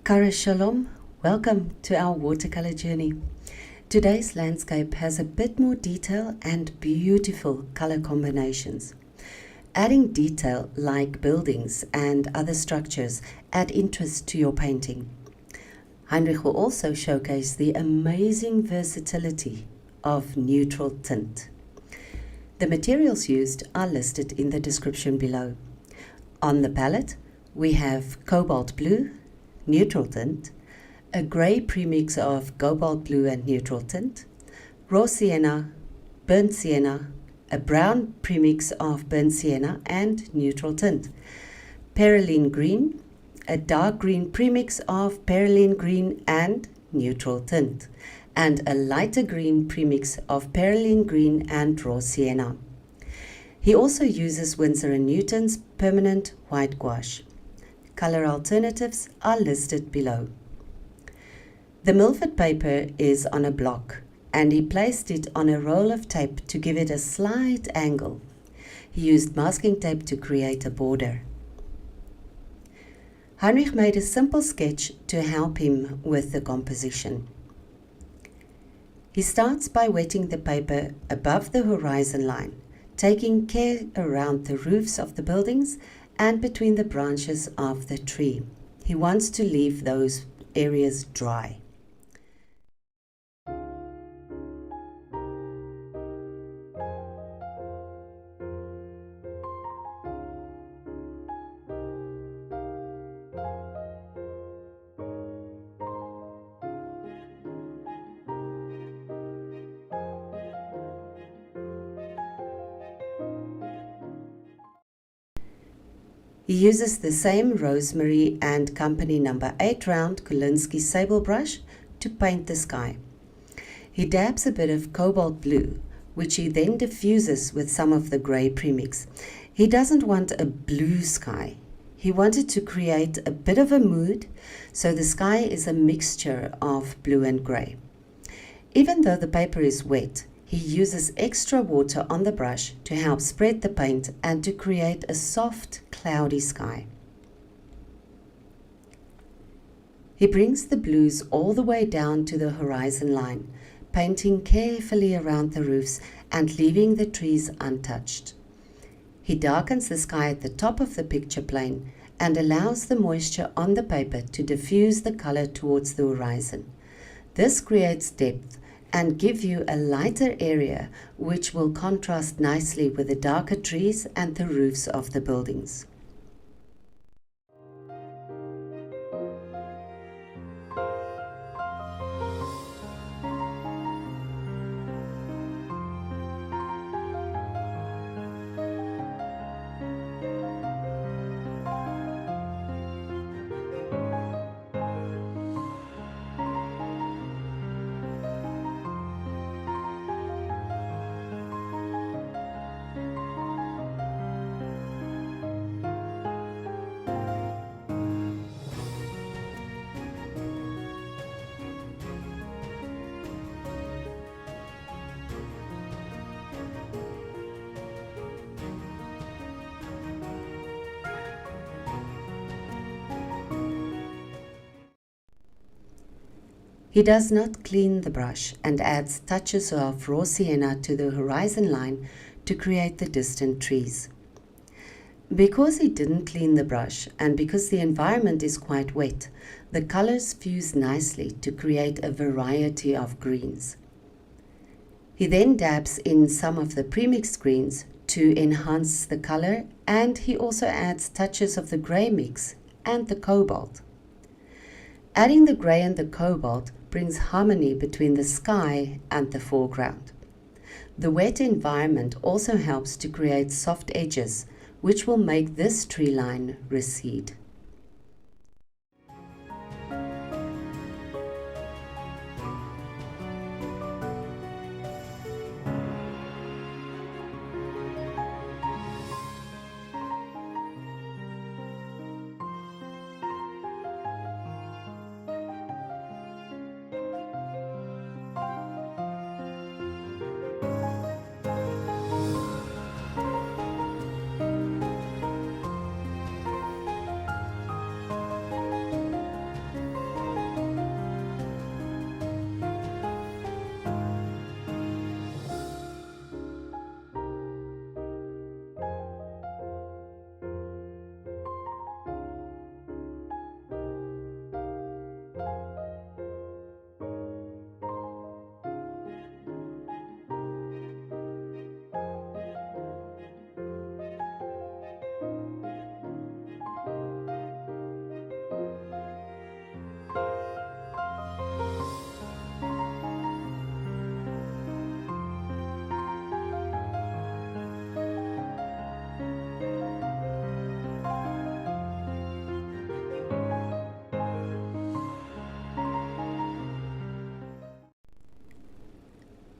Kara Shalom, welcome to our watercolor journey. Today's landscape has a bit more detail and beautiful color combinations. Adding detail like buildings and other structures add interest to your painting. Heinrich will also showcase the amazing versatility of neutral tint. The materials used are listed in the description below. On the palette, we have cobalt blue, neutral tint, a grey premix of cobalt blue and neutral tint, raw sienna, burnt sienna, a brown premix of burnt sienna and neutral tint, Perylene green, a dark green premix of Perylene green and neutral tint, and a lighter green premix of Perylene green and raw sienna. He also uses Winsor & Newton's permanent white gouache. Color alternatives are listed below. The Milford paper is on a block, and he placed it on a roll of tape to give it a slight angle. He used masking tape to create a border. Heinrich made a simple sketch to help him with the composition. He starts by wetting the paper above the horizon line, taking care around the roofs of the buildings and between the branches of the tree. He wants to leave those areas dry. He uses the same Rosemary and Company No. 8 round Kolinsky Sable brush to paint the sky. He dabs a bit of cobalt blue, which he then diffuses with some of the grey premix. He doesn't want a blue sky. He wanted to create a bit of a mood, so the sky is a mixture of blue and grey. Even though the paper is wet, he uses extra water on the brush to help spread the paint and to create a soft, cloudy sky. He brings the blues all the way down to the horizon line, painting carefully around the roofs and leaving the trees untouched. He darkens the sky at the top of the picture plane and allows the moisture on the paper to diffuse the color towards the horizon. This creates depth and give you a lighter area which will contrast nicely with the darker trees and the roofs of the buildings. He does not clean the brush and adds touches of raw sienna to the horizon line to create the distant trees. Because he didn't clean the brush and because the environment is quite wet, the colors fuse nicely to create a variety of greens. He then dabs in some of the premixed greens to enhance the color, and he also adds touches of the grey mix and the cobalt. Adding the grey and the cobalt brings harmony between the sky and the foreground. The wet environment also helps to create soft edges, which will make this tree line recede.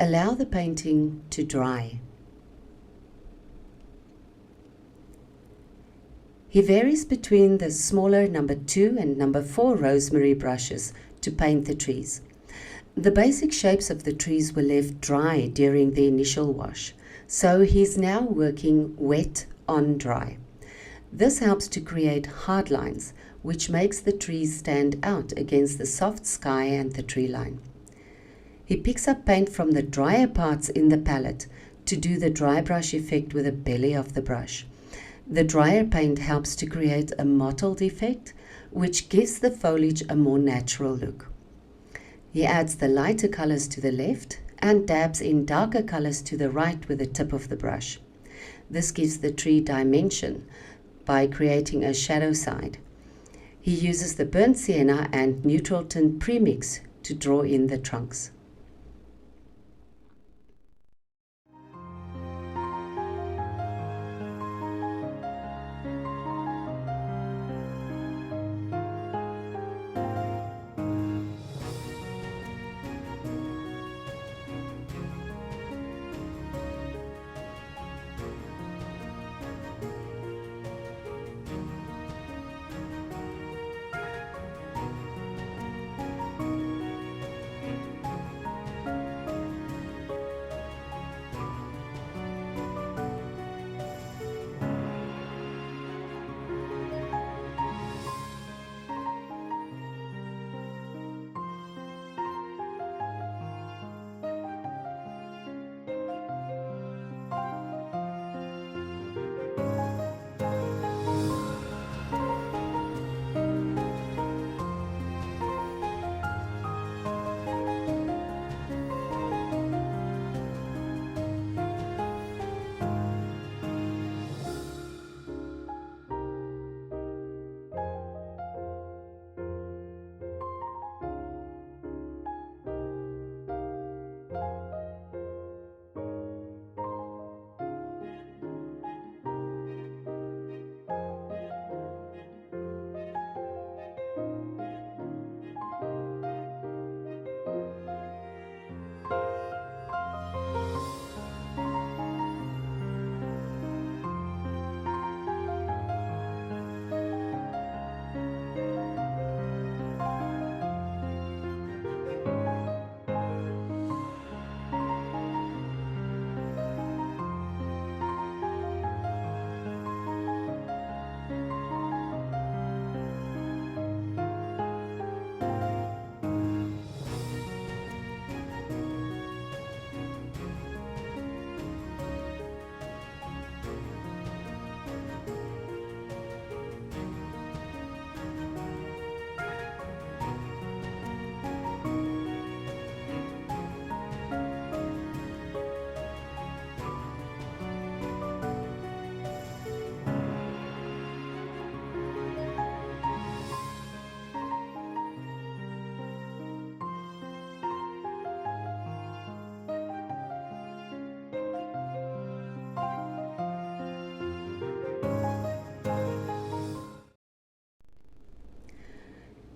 Allow the painting to dry. He varies between the smaller number 2 and number 4 Rosemary brushes to paint the trees. The basic shapes of the trees were left dry during the initial wash, so he's now working wet on dry. This helps to create hard lines, which makes the trees stand out against the soft sky and the tree line. He picks up paint from the drier parts in the palette to do the dry brush effect with the belly of the brush. The drier paint helps to create a mottled effect, which gives the foliage a more natural look. He adds the lighter colors to the left and dabs in darker colors to the right with the tip of the brush. This gives the tree dimension by creating a shadow side. He uses the burnt sienna and neutral tint premix to draw in the trunks.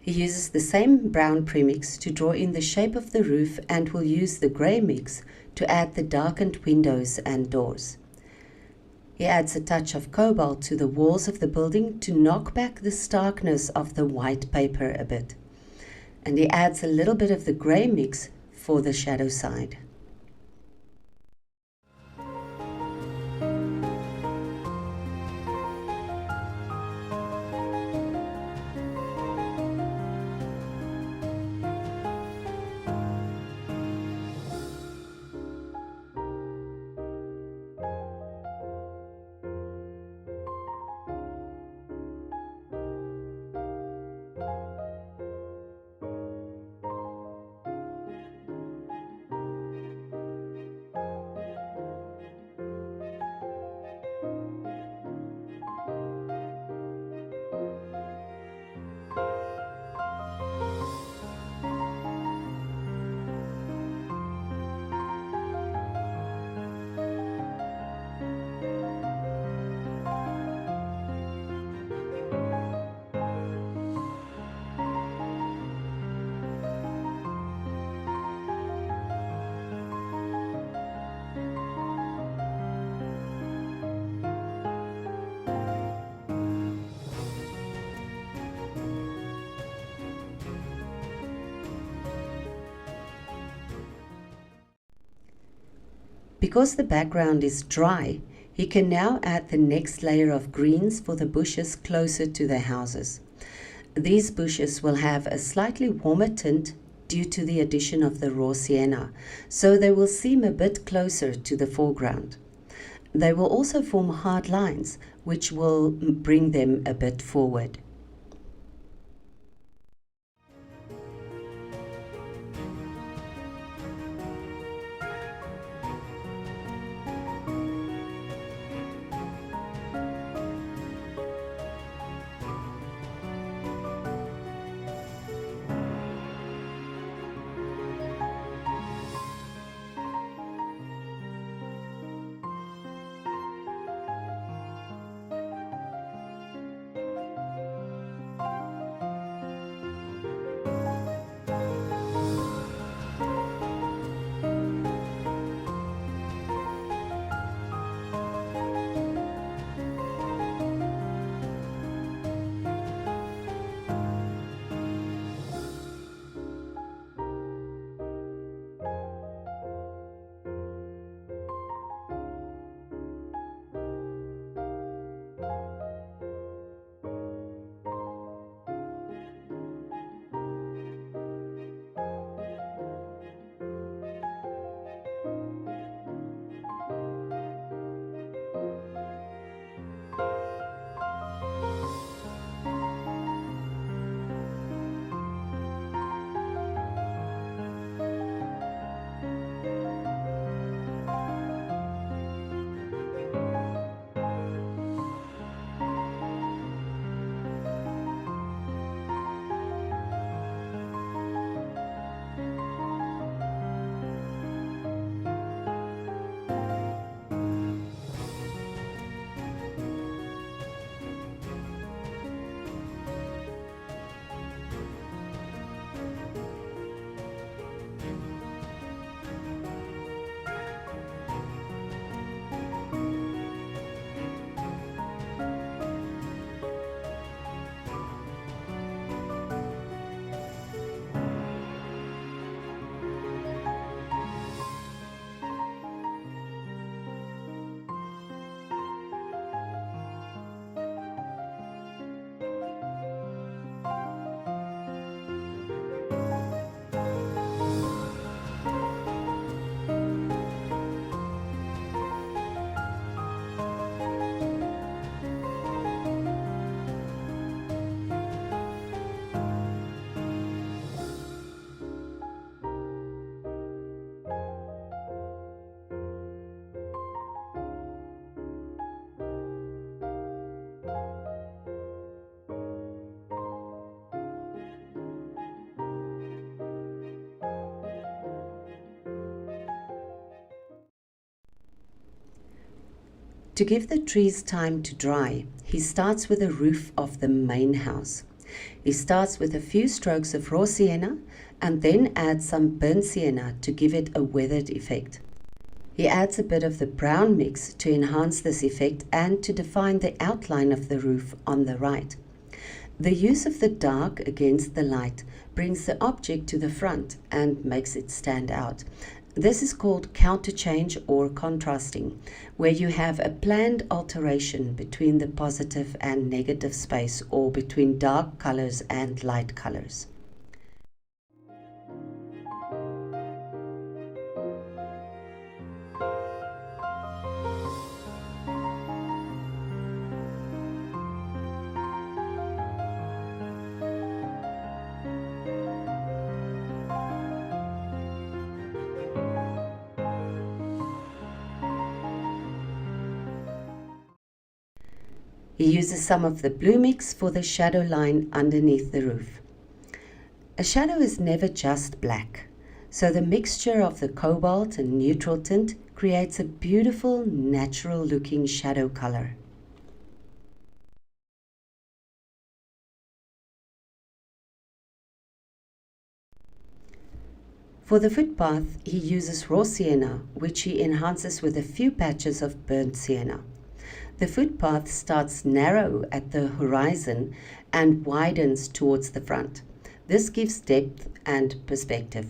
He uses the same brown premix to draw in the shape of the roof and will use the grey mix to add the darkened windows and doors. He adds a touch of cobalt to the walls of the building to knock back the starkness of the white paper a bit. And he adds a little bit of the grey mix for the shadow side. Because the background is dry, he can now add the next layer of greens for the bushes closer to the houses. These bushes will have a slightly warmer tint due to the addition of the raw sienna, so they will seem a bit closer to the foreground. They will also form hard lines, which will bring them a bit forward. To give the trees time to dry, he starts with the roof of the main house. He starts with a few strokes of raw sienna and then adds some burnt sienna to give it a weathered effect. He adds a bit of the brown mix to enhance this effect and to define the outline of the roof on the right. The use of the dark against the light brings the object to the front and makes it stand out. This is called counterchange or contrasting, where you have a planned alteration between the positive and negative space or between dark colors and light colors. He uses some of the blue mix for the shadow line underneath the roof. A shadow is never just black, so the mixture of the cobalt and neutral tint creates a beautiful, natural-looking shadow color. For the footpath, he uses raw sienna, which he enhances with a few patches of burnt sienna. The footpath starts narrow at the horizon and widens towards the front. This gives depth and perspective.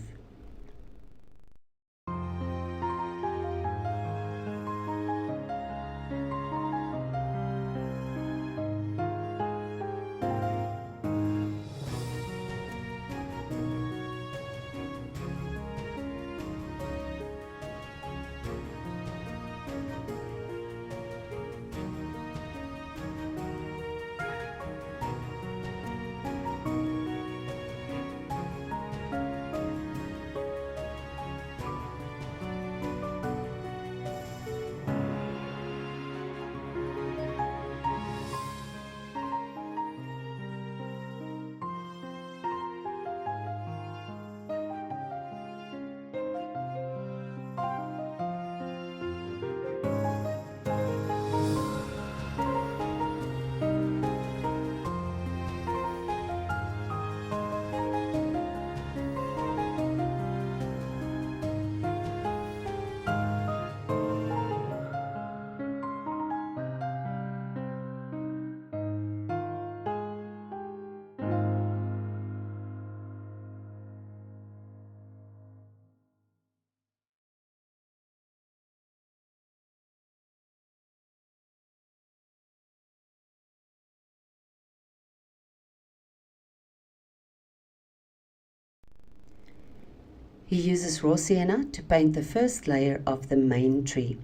He uses raw sienna to paint the first layer of the main tree.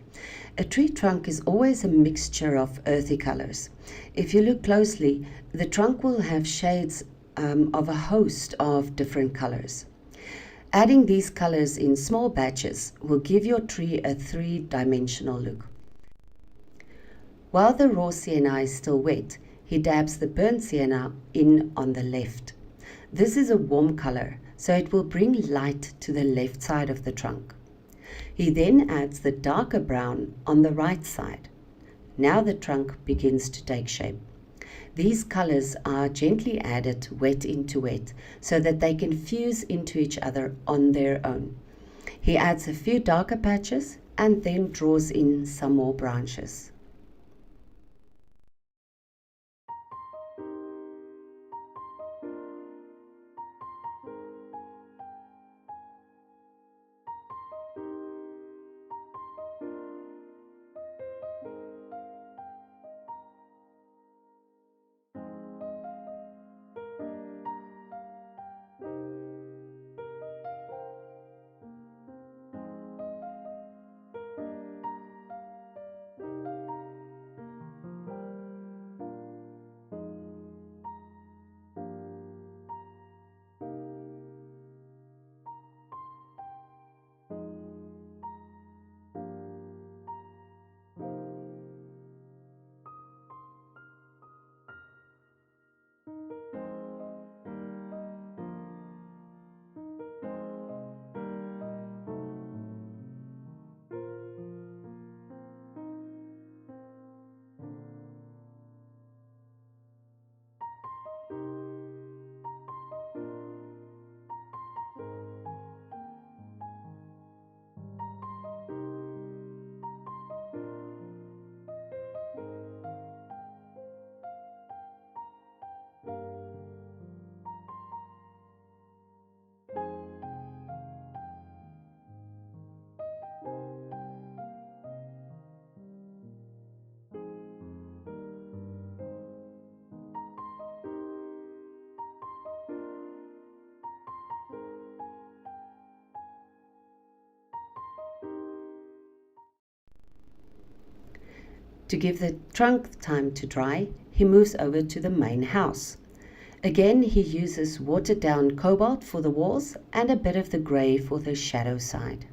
A tree trunk is always a mixture of earthy colors. If you look closely, the trunk will have shades of a host of different colors. Adding these colors in small batches will give your tree a three-dimensional look. While the raw sienna is still wet, he dabs the burnt sienna in on the left. This is a warm color, so it will bring light to the left side of the trunk. He then adds the darker brown on the right side. Now the trunk begins to take shape. These colors are gently added wet into wet so that they can fuse into each other on their own. He adds a few darker patches and then draws in some more branches. To give the trunk time to dry, he moves over to the main house. Again, he uses watered down cobalt for the walls and a bit of the grey for the shadow side.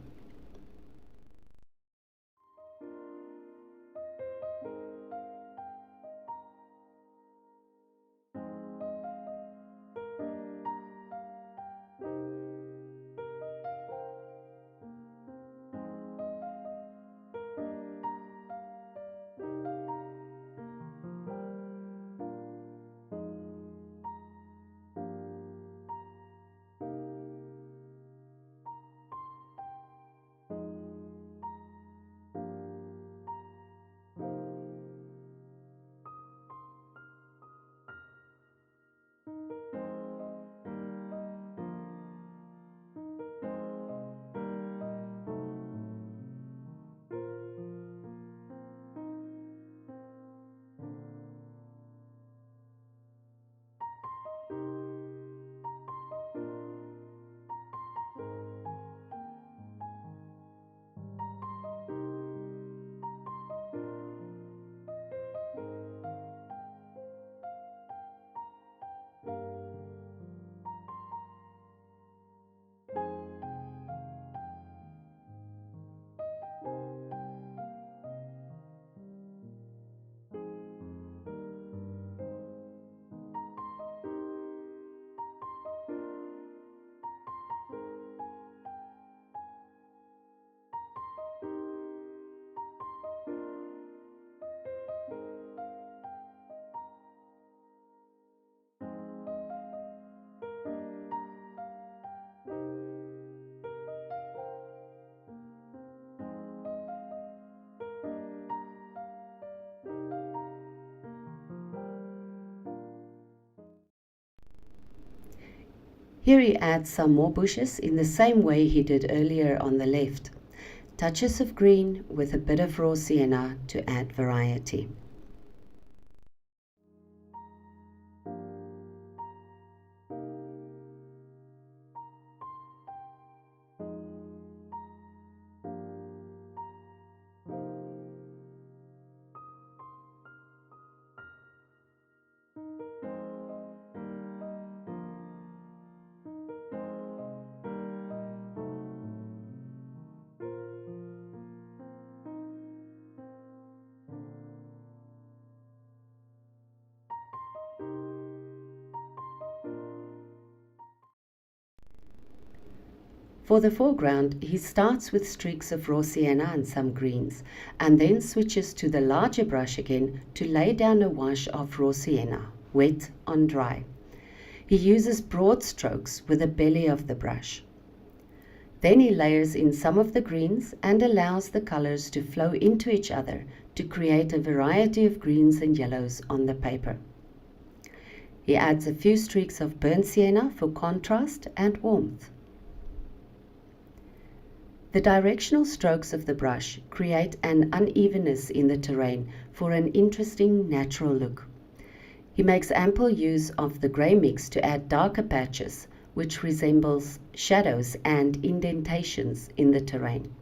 Here he adds some more bushes in the same way he did earlier on the left. Touches of green with a bit of raw sienna to add variety. For the foreground, he starts with streaks of raw sienna and some greens, and then switches to the larger brush again to lay down a wash of raw sienna, wet on dry. He uses broad strokes with the belly of the brush. Then he layers in some of the greens and allows the colors to flow into each other to create a variety of greens and yellows on the paper. He adds a few streaks of burnt sienna for contrast and warmth. The directional strokes of the brush create an unevenness in the terrain for an interesting natural look. He makes ample use of the grey mix to add darker patches, which resembles shadows and indentations in the terrain.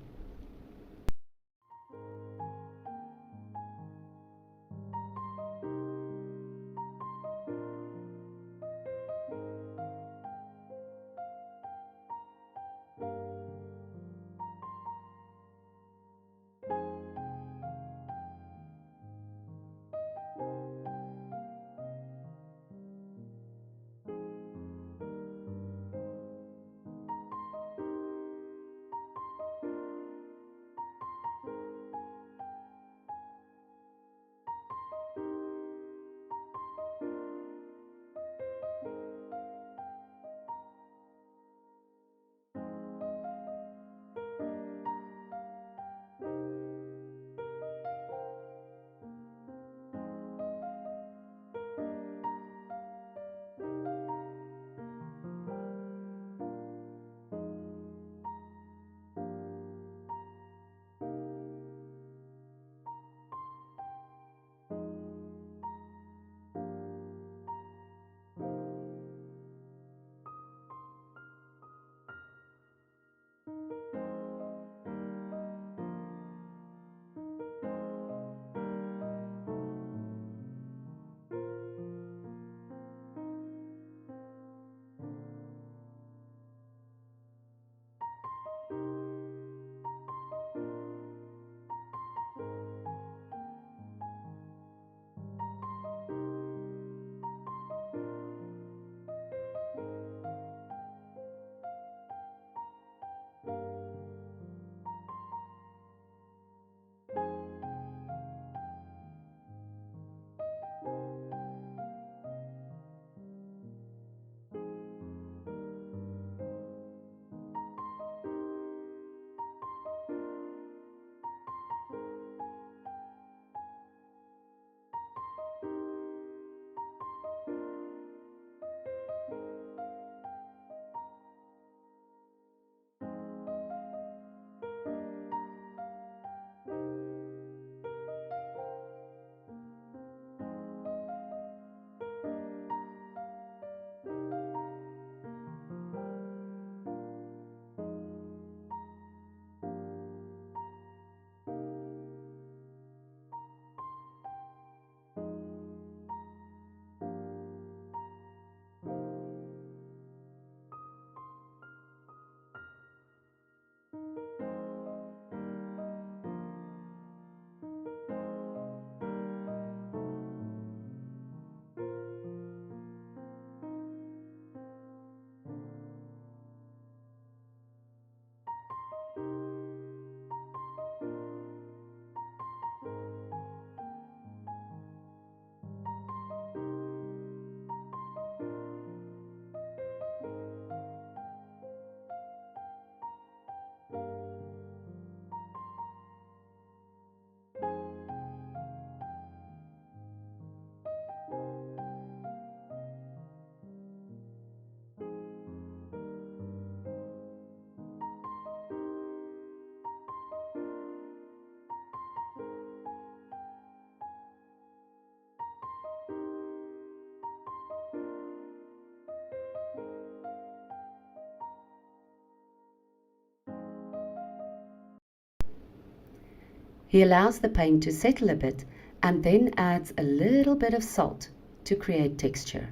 He allows the paint to settle a bit and then adds a little bit of salt to create texture.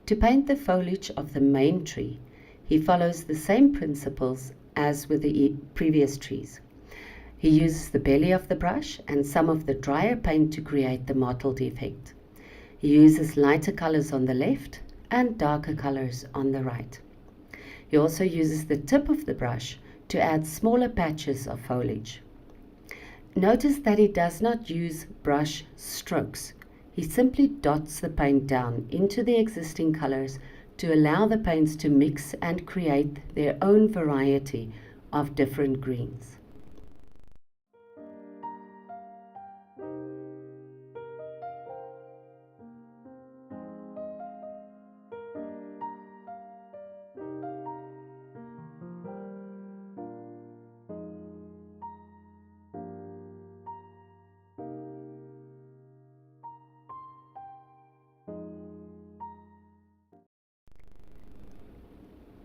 To paint the foliage of the main tree, he follows the same principles as with the previous trees. He uses the belly of the brush and some of the drier paint to create the mottled effect. He uses lighter colors on the left and darker colors on the right. He also uses the tip of the brush to add smaller patches of foliage. Notice that he does not use brush strokes. He simply dots the paint down into the existing colors to allow the paints to mix and create their own variety of different greens.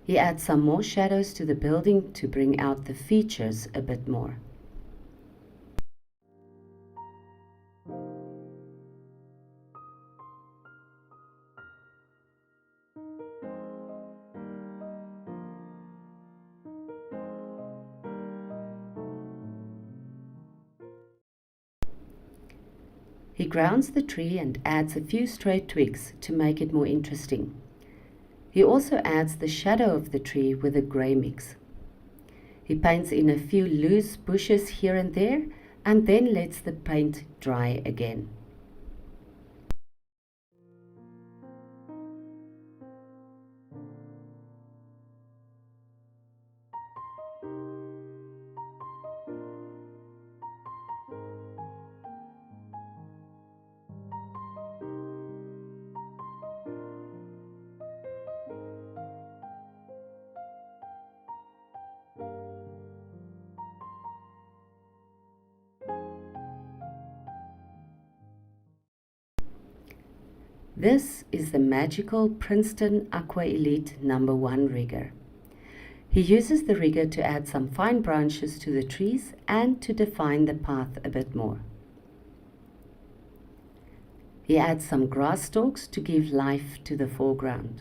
He adds some more shadows to the building to bring out the features a bit more. He grounds the tree and adds a few stray twigs to make it more interesting. He also adds the shadow of the tree with a grey mix. He paints in a few loose bushes here and there and then lets the paint dry again. This is the magical Princeton Aqua Elite No. 1 rigger. He uses the rigger to add some fine branches to the trees and to define the path a bit more. He adds some grass stalks to give life to the foreground.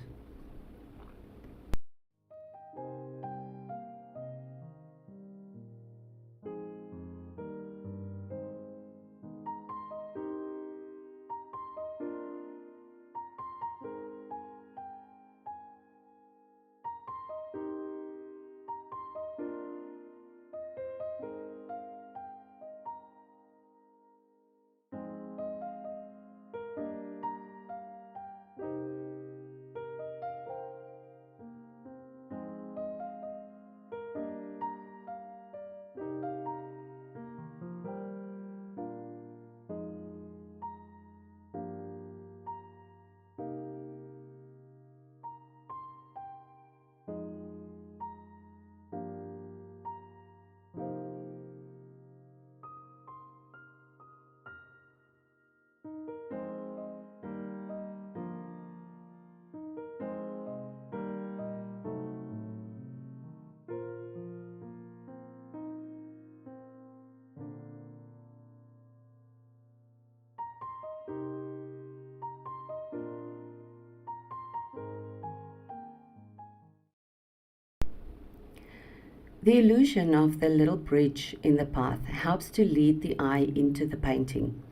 The illusion of the little bridge in the path helps to lead the eye into the painting.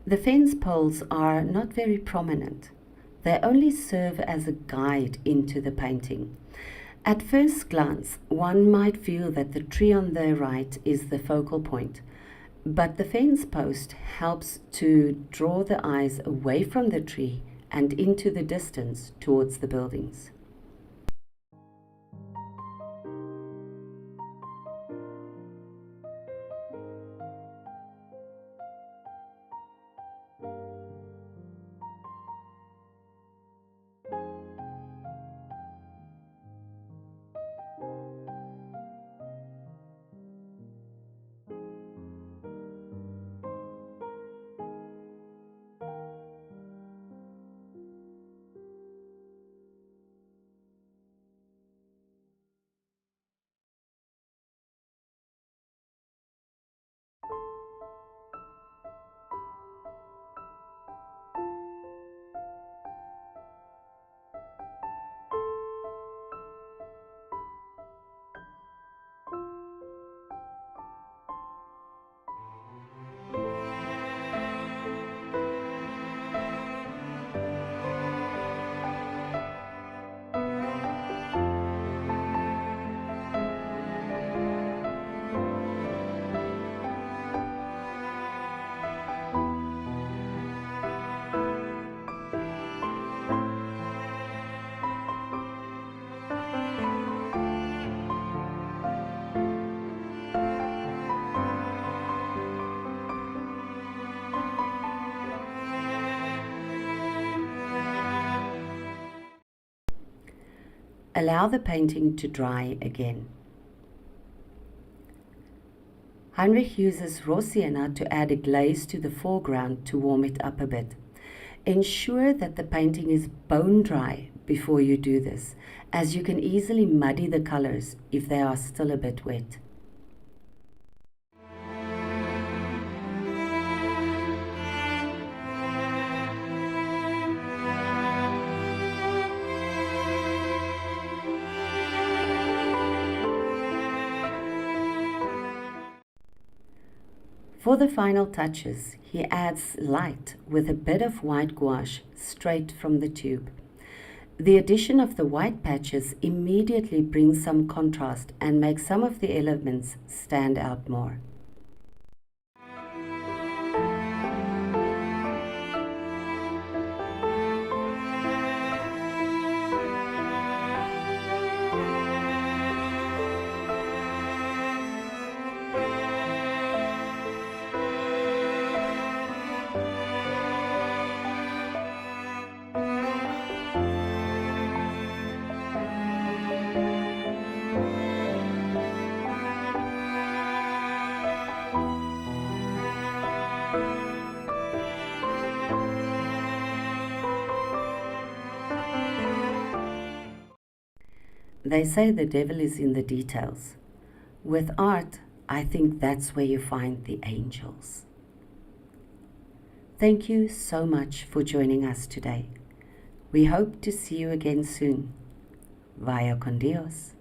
The fence poles are not very prominent. They only serve as a guide into the painting. At first glance, one might feel that the tree on the right is the focal point, but the fence post helps to draw the eyes away from the tree and into the distance towards the buildings. Allow the painting to dry again. Heinrich uses raw sienna to add a glaze to the foreground to warm it up a bit. Ensure that the painting is bone dry before you do this, as you can easily muddy the colors if they are still a bit wet. For the final touches, he adds light with a bit of white gouache straight from the tube. The addition of the white patches immediately brings some contrast and makes some of the elements stand out more. They say the devil is in the details. With art, I think that's where you find the angels. Thank you so much for joining us today. We hope to see you again soon. Vaya con Dios.